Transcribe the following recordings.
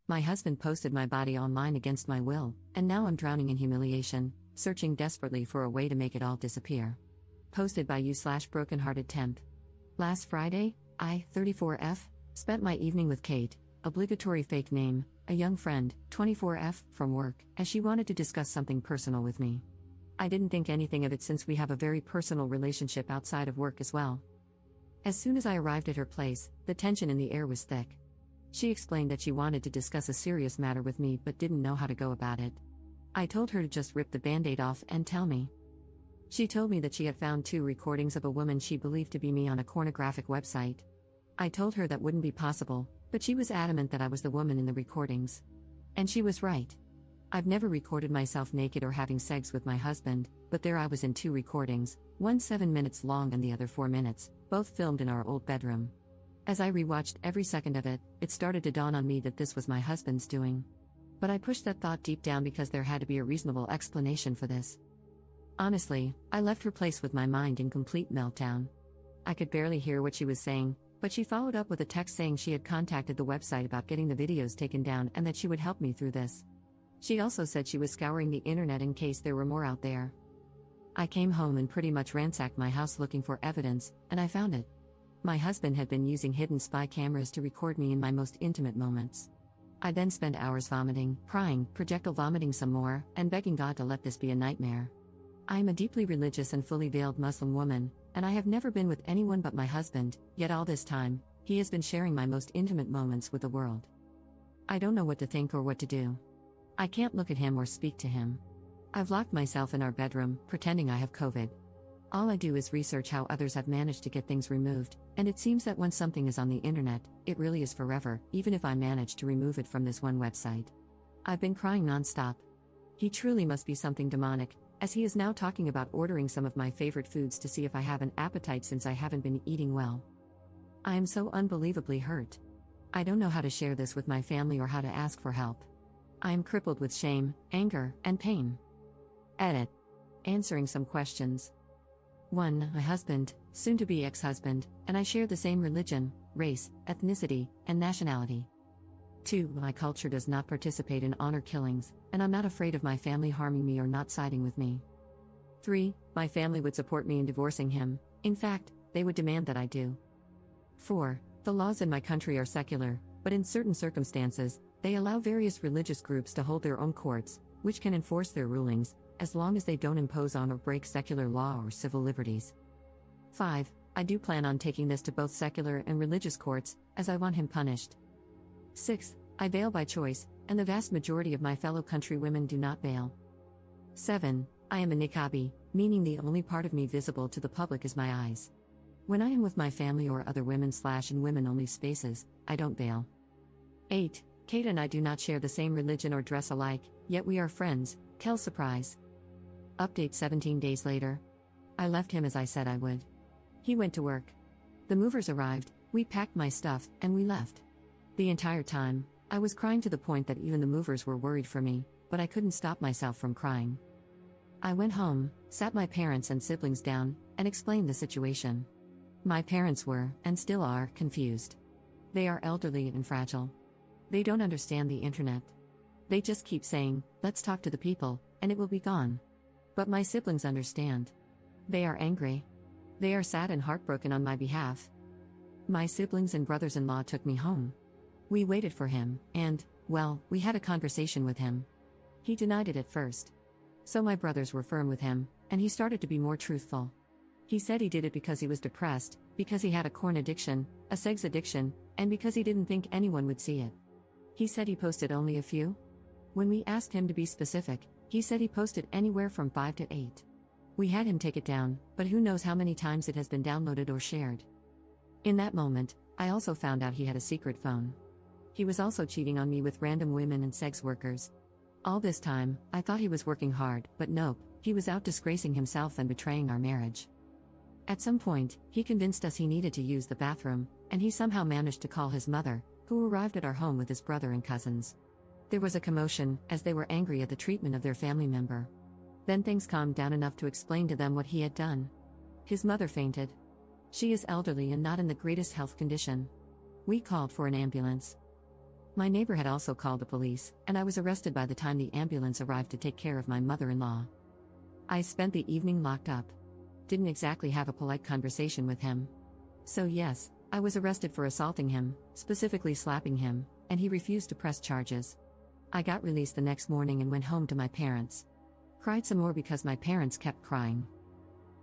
My husband posted my body online against my will, and now I'm drowning in humiliation, searching desperately for a way to make it all disappear. Posted by you/brokenhearted temp. Last Friday, I, 34F, spent my evening with Kate, obligatory fake name, a young friend, 24F, from work, as she wanted to discuss something personal with me. I didn't think anything of it since we have a very personal relationship outside of work as well. As soon as I arrived at her place, the tension in the air was thick. She explained that she wanted to discuss a serious matter with me but didn't know how to go about it. I told her to just rip the band-aid off and tell me. She told me that she had found 2 recordings of a woman she believed to be me on a pornographic website. I told her that wouldn't be possible, but she was adamant that I was the woman in the recordings. And she was right. I've never recorded myself naked or having sex with my husband, but there I was in 2 recordings, one 7 minutes long and the other 4 minutes, both filmed in our old bedroom. As I rewatched every second of it, it started to dawn on me that this was my husband's doing. But I pushed that thought deep down because there had to be a reasonable explanation for this. Honestly, I left her place with my mind in complete meltdown. I could barely hear what she was saying, but she followed up with a text saying she had contacted the website about getting the videos taken down and that she would help me through this. She also said she was scouring the internet in case there were more out there. I came home and pretty much ransacked my house looking for evidence, and I found it. My husband had been using hidden spy cameras to record me in my most intimate moments. I then spent hours vomiting, crying, projectile vomiting some more, and begging God to let this be a nightmare. I am a deeply religious and fully veiled Muslim woman, and I have never been with anyone but my husband, yet all this time, he has been sharing my most intimate moments with the world. I don't know what to think or what to do. I can't look at him or speak to him. I've locked myself in our bedroom, pretending I have COVID. All I do is research how others have managed to get things removed, and it seems that when something is on the internet, it really is forever, even if I manage to remove it from this one website. I've been crying nonstop. He truly must be something demonic, as he is now talking about ordering some of my favorite foods to see if I have an appetite since I haven't been eating well. I am so unbelievably hurt. I don't know how to share this with my family or how to ask for help. I am crippled with shame, anger, and pain. Edit. Answering some questions. 1. My husband, soon-to-be ex-husband, and I share the same religion, race, ethnicity, and nationality. 2. My culture does not participate in honor killings, and I'm not afraid of my family harming me or not siding with me. 3. My family would support me in divorcing him, in fact, they would demand that I do. 4. The laws in my country are secular, but in certain circumstances, they allow various religious groups to hold their own courts, which can enforce their rulings, as long as they don't impose on or break secular law or civil liberties. 5. I do plan on taking this to both secular and religious courts, as I want him punished. 6. I bail by choice, and the vast majority of my fellow countrywomen do not bail. 7. I am a niqabi, meaning the only part of me visible to the public is my eyes. When I am with my family or other women/in women-only spaces, I don't bail. 8. Kate and I do not share the same religion or dress alike, yet we are friends, Kel surprise. Update 17 days later. I left him as I said I would. He went to work. The movers arrived, we packed my stuff, and we left. The entire time, I was crying to the point that even the movers were worried for me, but I couldn't stop myself from crying. I went home, sat my parents and siblings down, and explained the situation. My parents were, and still are, confused. They are elderly and fragile. They don't understand the internet. They just keep saying, let's talk to the people, and it will be gone. But my siblings understand. They are angry. They are sad and heartbroken on my behalf. My siblings and brothers-in-law took me home. We waited for him, and, well, we had a conversation with him. He denied it at first. So my brothers were firm with him, and he started to be more truthful. He said he did it because he was depressed, because he had a corn addiction, a sex addiction, and because he didn't think anyone would see it. He said he posted only a few. When we asked him to be specific, he said he posted anywhere from 5 to 8. We had him take it down, but who knows how many times it has been downloaded or shared. In that moment, I also found out he had a secret phone. He was also cheating on me with random women and sex workers. All this time, I thought he was working hard, but nope, he was out disgracing himself and betraying our marriage. At some point, he convinced us he needed to use the bathroom, and he somehow managed to call his mother, who arrived at our home with his brother and cousins. There was a commotion, as they were angry at the treatment of their family member. Then things calmed down enough to explain to them what he had done. His mother fainted. She is elderly and not in the greatest health condition. We called for an ambulance. My neighbor had also called the police, and I was arrested by the time the ambulance arrived to take care of my mother-in-law. I spent the evening locked up. Didn't exactly have a polite conversation with him. So yes, I was arrested for assaulting him, specifically slapping him, and he refused to press charges. I got released the next morning and went home to my parents. Cried some more because my parents kept crying.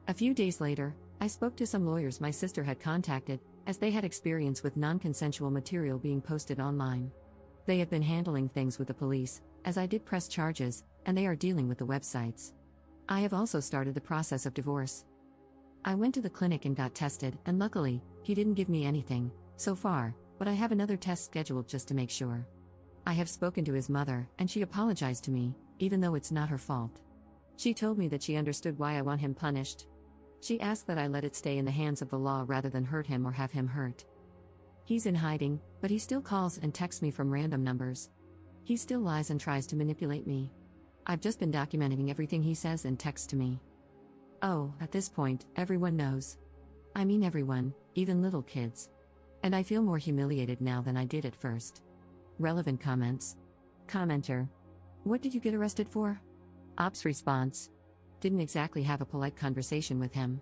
A few days later, I spoke to some lawyers my sister had contacted, as they had experience with non-consensual material being posted online. They had been handling things with the police, as I did press charges, and they are dealing with the websites. I have also started the process of divorce. I went to the clinic and got tested, and luckily, he didn't give me anything, so far, but I have another test scheduled just to make sure. I have spoken to his mother, and she apologized to me, even though it's not her fault. She told me that she understood why I want him punished. She asked that I let it stay in the hands of the law rather than hurt him or have him hurt. He's in hiding, but he still calls and texts me from random numbers. He still lies and tries to manipulate me. I've just been documenting everything he says and texts to me. Oh, at this point, everyone knows. I mean everyone, even little kids. And I feel more humiliated now than I did at first. Relevant comments. Commenter. What did you get arrested for? Ops response. Didn't exactly have a polite conversation with him.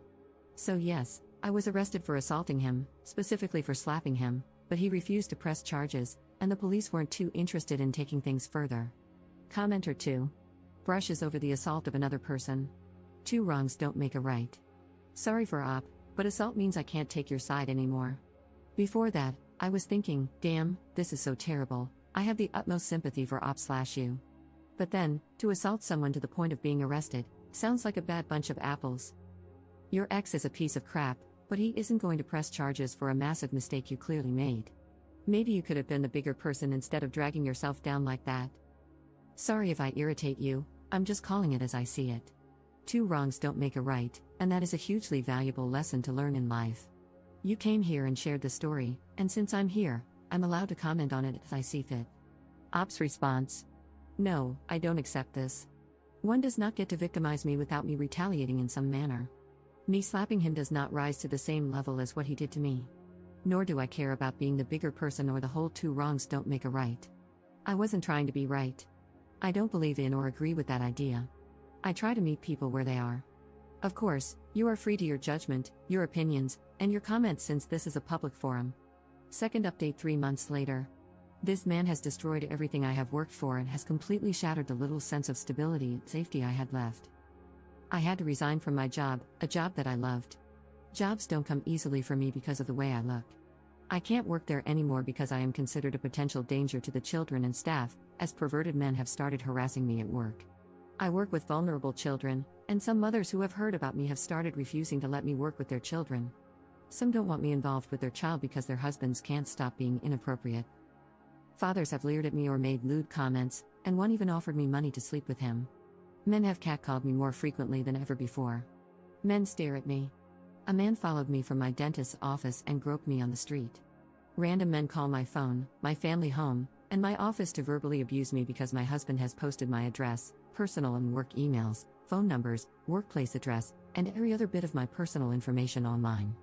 So yes, I was arrested for assaulting him, specifically for slapping him, but he refused to press charges, and the police weren't too interested in taking things further. Commenter 2. Brushes over the assault of another person. 2 wrongs don't make a right. Sorry for op, but assault means I can't take your side anymore. Before that, I was thinking, damn, this is so terrible, I have the utmost sympathy for op/you. But then, to assault someone to the point of being arrested, sounds like a bad bunch of apples. Your ex is a piece of crap, but he isn't going to press charges for a massive mistake you clearly made. Maybe you could have been the bigger person instead of dragging yourself down like that. Sorry if I irritate you, I'm just calling it as I see it. 2 wrongs don't make a right, and that is a hugely valuable lesson to learn in life. You came here and shared the story, and since I'm here, I'm allowed to comment on it as I see fit. Ops response. No, I don't accept this. One does not get to victimize me without me retaliating in some manner. Me slapping him does not rise to the same level as what he did to me. Nor do I care about being the bigger person or the whole 2 wrongs don't make a right. I wasn't trying to be right. I don't believe in or agree with that idea. I try to meet people where they are. Of course, you are free to your judgment, your opinions, and your comments since this is a public forum. Second update 3 months later. This man has destroyed everything I have worked for and has completely shattered the little sense of stability and safety I had left. I had to resign from my job, a job that I loved. Jobs don't come easily for me because of the way I look. I can't work there anymore because I am considered a potential danger to the children and staff, as perverted men have started harassing me at work. I work with vulnerable children, and some mothers who have heard about me have started refusing to let me work with their children. Some don't want me involved with their child because their husbands can't stop being inappropriate. Fathers have leered at me or made lewd comments, and one even offered me money to sleep with him. Men have catcalled me more frequently than ever before. Men stare at me. A man followed me from my dentist's office and groped me on the street. Random men call my phone, my family home, and my office to verbally abuse me because my husband has posted my address, personal and work emails, phone numbers, workplace address, and every other bit of my personal information online.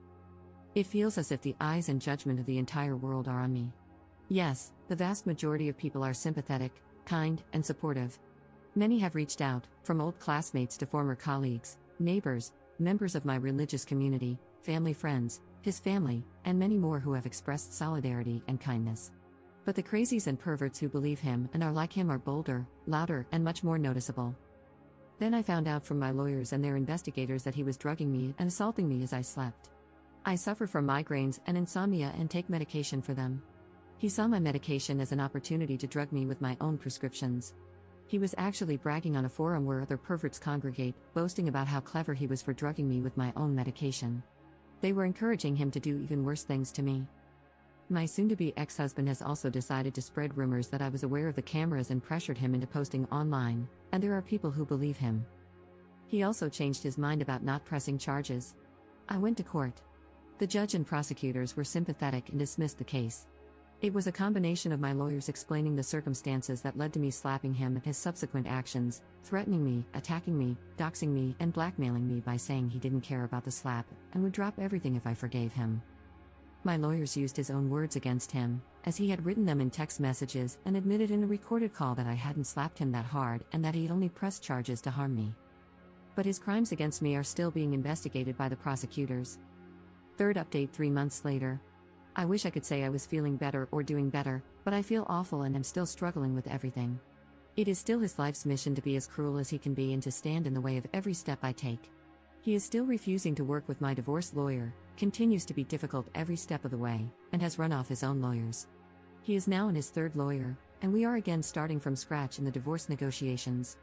It feels as if the eyes and judgment of the entire world are on me. Yes, the vast majority of people are sympathetic, kind, and supportive. Many have reached out, from old classmates to former colleagues, neighbors, members of my religious community, family friends, his family, and many more who have expressed solidarity and kindness. But the crazies and perverts who believe him and are like him are bolder, louder, and much more noticeable. Then I found out from my lawyers and their investigators that he was drugging me and assaulting me as I slept. I suffer from migraines and insomnia and take medication for them. He saw my medication as an opportunity to drug me with my own prescriptions. He was actually bragging on a forum where other perverts congregate, boasting about how clever he was for drugging me with my own medication. They were encouraging him to do even worse things to me. My soon-to-be ex-husband has also decided to spread rumors that I was aware of the cameras and pressured him into posting online, and there are people who believe him. He also changed his mind about not pressing charges. I went to court. The judge and prosecutors were sympathetic and dismissed the case. It was a combination of my lawyers explaining the circumstances that led to me slapping him and his subsequent actions, threatening me, attacking me, doxing me, and blackmailing me by saying he didn't care about the slap and would drop everything if I forgave him. My lawyers used his own words against him, as he had written them in text messages and admitted in a recorded call that I hadn't slapped him that hard and that he'd only pressed charges to harm me. But his crimes against me are still being investigated by the prosecutors. Third update 3 months later. I wish I could say I was feeling better or doing better, but I feel awful and am still struggling with everything. It is still his life's mission to be as cruel as he can be and to stand in the way of every step I take. He is still refusing to work with my divorce lawyer, continues to be difficult every step of the way, and has run off his own lawyers. He is now in his third lawyer, and we are again starting from scratch in the divorce negotiations.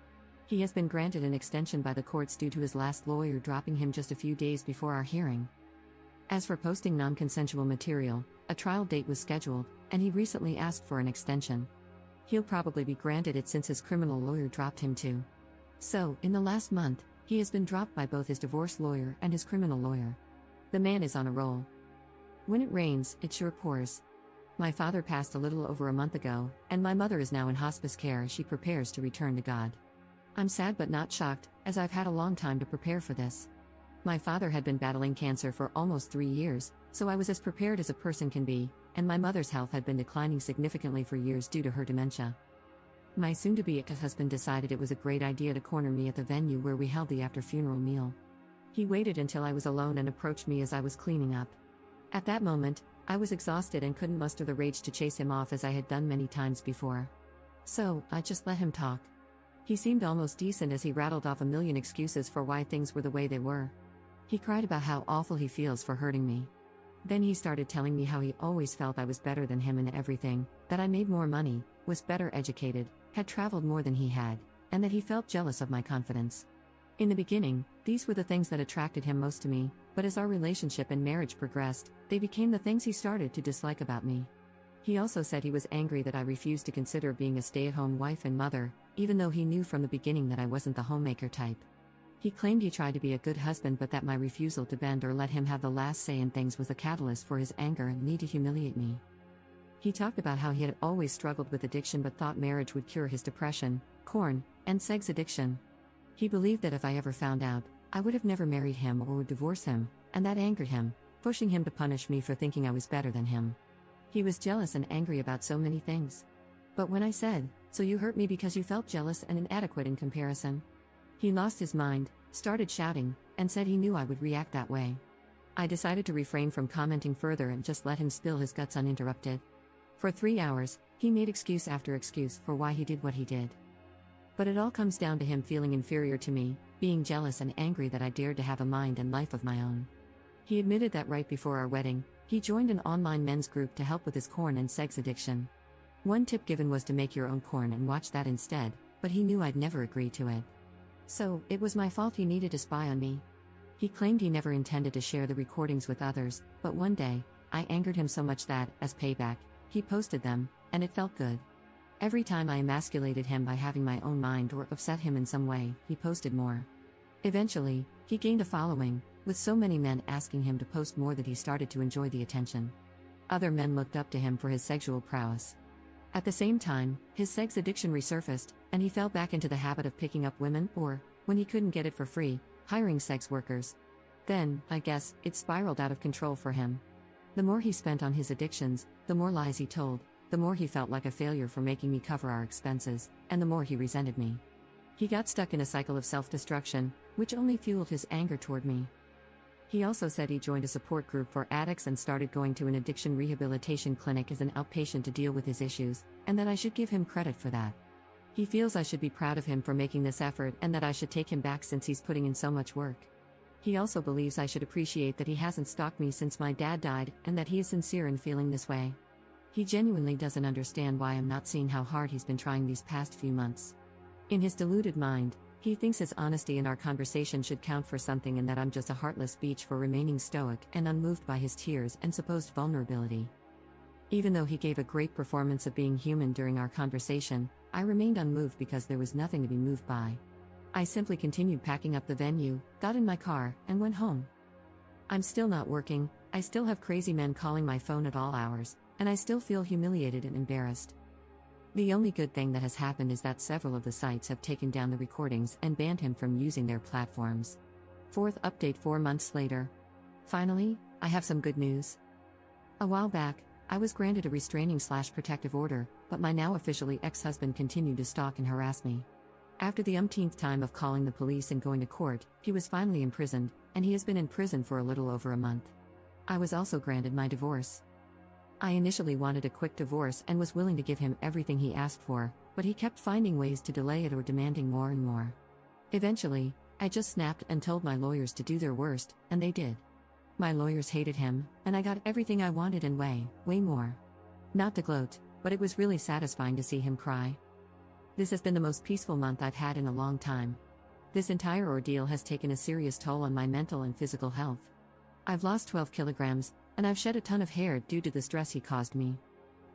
He has been granted an extension by the courts due to his last lawyer dropping him just a few days before our hearing. As for posting non-consensual material, a trial date was scheduled, and he recently asked for an extension. He'll probably be granted it since his criminal lawyer dropped him too. So, in the last month, he has been dropped by both his divorce lawyer and his criminal lawyer. The man is on a roll. When it rains, it sure pours. My father passed a little over a month ago, and my mother is now in hospice care as she prepares to return to God. I'm sad but not shocked, as I've had a long time to prepare for this. My father had been battling cancer for almost 3 years, so I was as prepared as a person can be, and my mother's health had been declining significantly for years due to her dementia. My soon-to-be ex-husband decided it was a great idea to corner me at the venue where we held the after-funeral meal. He waited until I was alone and approached me as I was cleaning up. At that moment, I was exhausted and couldn't muster the rage to chase him off as I had done many times before. So, I just let him talk. He seemed almost decent as he rattled off a million excuses for why things were the way they were. He cried about how awful he feels for hurting me. Then he started telling me how he always felt I was better than him in everything, that I made more money, was better educated, had traveled more than he had, and that he felt jealous of my confidence. In the beginning, these were the things that attracted him most to me, but as our relationship and marriage progressed, they became the things he started to dislike about me. He also said he was angry that I refused to consider being a stay-at-home wife and mother, even though he knew from the beginning that I wasn't the homemaker type. He claimed he tried to be a good husband but that my refusal to bend or let him have the last say in things was a catalyst for his anger and need to humiliate me. He talked about how he had always struggled with addiction but thought marriage would cure his depression, porn, and sex addiction. He believed that if I ever found out, I would have never married him or would divorce him, and that angered him, pushing him to punish me for thinking I was better than him. He was jealous and angry about so many things. But when I said, "So you hurt me because you felt jealous and inadequate in comparison?" he lost his mind, started shouting, and said he knew I would react that way. I decided to refrain from commenting further and just let him spill his guts uninterrupted. For 3 hours, he made excuse after excuse for why he did what he did. But it all comes down to him feeling inferior to me, being jealous and angry that I dared to have a mind and life of my own. He admitted that right before our wedding, he joined an online men's group to help with his porn and sex addiction. One tip given was to make your own porn and watch that instead, but he knew I'd never agree to it. So, it was my fault he needed to spy on me. He claimed he never intended to share the recordings with others, but one day, I angered him so much that, as payback, he posted them, and it felt good. Every time I emasculated him by having my own mind or upset him in some way, he posted more. Eventually, he gained a following, with so many men asking him to post more that he started to enjoy the attention. Other men looked up to him for his sexual prowess. At the same time, his sex addiction resurfaced, and he fell back into the habit of picking up women or, when he couldn't get it for free, hiring sex workers. Then, I guess, it spiraled out of control for him. The more he spent on his addictions, the more lies he told, the more he felt like a failure for making me cover our expenses, and the more he resented me. He got stuck in a cycle of self-destruction, which only fueled his anger toward me. He also said he joined a support group for addicts and started going to an addiction rehabilitation clinic as an outpatient to deal with his issues, and that I should give him credit for that. He feels I should be proud of him for making this effort and that I should take him back since he's putting in so much work. He also believes I should appreciate that he hasn't stalked me since my dad died and that he is sincere in feeling this way. He genuinely doesn't understand why I'm not seeing how hard he's been trying these past few months. In his deluded mind, he thinks his honesty in our conversation should count for something and that I'm just a heartless beach for remaining stoic and unmoved by his tears and supposed vulnerability. Even though he gave a great performance of being human during our conversation, I remained unmoved because there was nothing to be moved by. I simply continued packing up the venue, got in my car, and went home. I'm still not working, I still have crazy men calling my phone at all hours, and I still feel humiliated and embarrassed. The only good thing that has happened is that several of the sites have taken down the recordings and banned him from using their platforms. Fourth update 4 months later. Finally, I have some good news. A while back, I was granted a restraining/protective order, but my now officially ex-husband continued to stalk and harass me. After the umpteenth time of calling the police and going to court, he was finally imprisoned, and he has been in prison for a little over a month. I was also granted my divorce. I initially wanted a quick divorce and was willing to give him everything he asked for, but he kept finding ways to delay it or demanding more and more. Eventually, I just snapped and told my lawyers to do their worst, and they did. My lawyers hated him, and I got everything I wanted and way more. Not to gloat, but it was really satisfying to see him cry. This has been the most peaceful month I've had in a long time. This entire ordeal has taken a serious toll on my mental and physical health. I've lost 12 kilograms, and I've shed a ton of hair due to the stress he caused me.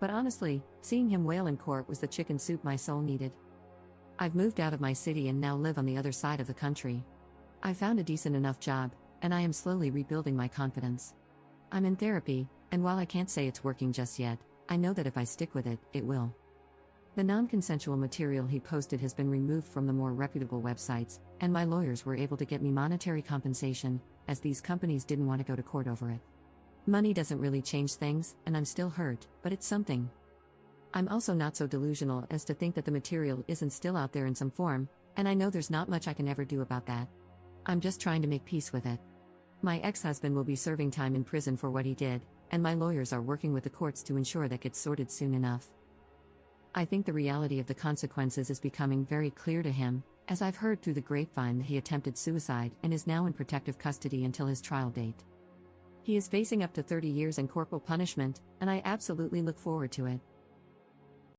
But honestly, seeing him wail in court was the chicken soup my soul needed. I've moved out of my city and now live on the other side of the country. I found a decent enough job, and I am slowly rebuilding my confidence. I'm in therapy, and while I can't say it's working just yet, I know that if I stick with it, it will. The non-consensual material he posted has been removed from the more reputable websites, and my lawyers were able to get me monetary compensation, as these companies didn't want to go to court over it. Money doesn't really change things, and I'm still hurt, but it's something. I'm also not so delusional as to think that the material isn't still out there in some form, and I know there's not much I can ever do about that. I'm just trying to make peace with it. My ex-husband will be serving time in prison for what he did, and my lawyers are working with the courts to ensure that gets sorted soon enough. I think the reality of the consequences is becoming very clear to him, as I've heard through the grapevine that he attempted suicide and is now in protective custody until his trial date. He is facing up to 30 years in corporal punishment, and I absolutely look forward to it.